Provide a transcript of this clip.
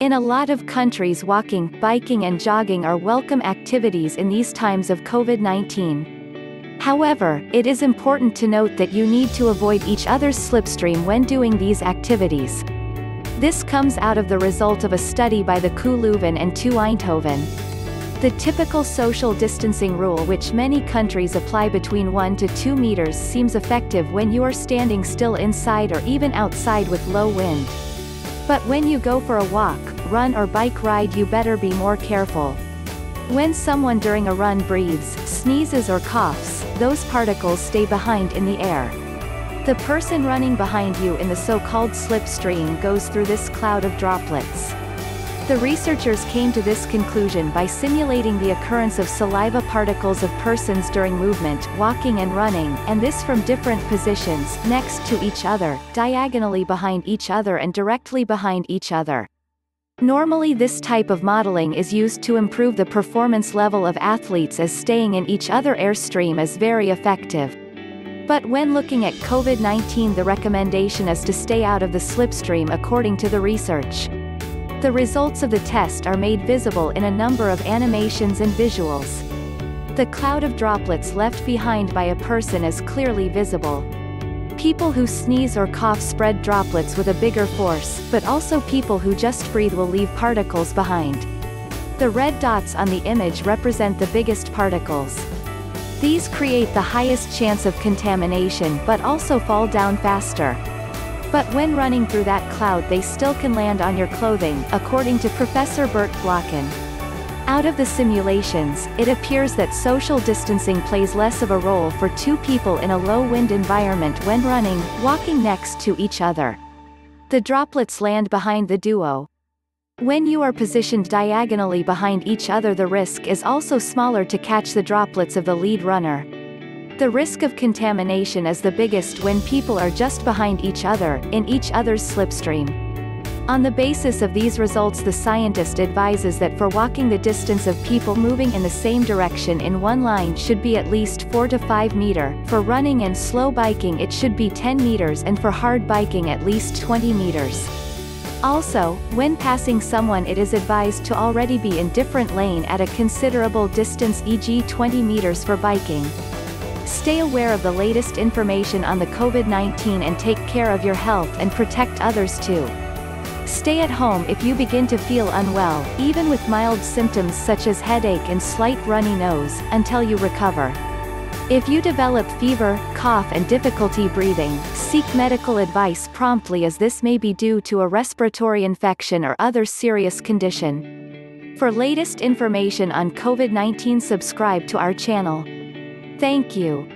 In a lot of countries, walking, biking and jogging are welcome activities in these times of COVID-19. However, it is important to note that you need to avoid each other's slipstream when doing these activities. This comes out of the result of a study by the KU Leuven and TU Eindhoven. The typical social distancing rule, which many countries apply between 1 to 2 meters, seems effective when you are standing still inside or even outside with low wind. But when you go for a walk, run or bike ride, you better be more careful. When someone during a run breathes, sneezes or coughs, those particles stay behind in the air. The person running behind you in the so-called slipstream goes through this cloud of droplets. The researchers came to this conclusion by simulating the occurrence of saliva particles of persons during movement, walking and running, and this from different positions, next to each other, diagonally behind each other and directly behind each other. Normally this type of modeling is used to improve the performance level of athletes, as staying in each other airstream is very effective. But when looking at COVID-19, the recommendation is to stay out of the slipstream according to the research. The results of the test are made visible in a number of animations and visuals. The cloud of droplets left behind by a person is clearly visible. People who sneeze or cough spread droplets with a bigger force, but also people who just breathe will leave particles behind. The red dots on the image represent the biggest particles. These create the highest chance of contamination but also fall down faster. But when running through that cloud, they still can land on your clothing, according to Professor Bert Glocken. Out of the simulations, it appears that social distancing plays less of a role for two people in a low-wind environment when running, walking next to each other. The droplets land behind the duo. When you are positioned diagonally behind each other, the risk is also smaller to catch the droplets of the lead runner. The risk of contamination is the biggest when people are just behind each other, in each other's slipstream. On the basis of these results, the scientist advises that for walking, the distance of people moving in the same direction in one line should be at least 4 to 5 meters, for running and slow biking it should be 10 meters, and for hard biking at least 20 meters. Also, when passing someone, it is advised to already be in different lane at a considerable distance, e.g. 20 meters for biking. Stay aware of the latest information on the COVID-19 and take care of your health and protect others too. Stay at home if you begin to feel unwell, even with mild symptoms such as headache and slight runny nose, until you recover. If you develop fever, cough and difficulty breathing, seek medical advice promptly, as this may be due to a respiratory infection or other serious condition. For latest information on COVID-19, subscribe to our channel. Thank you.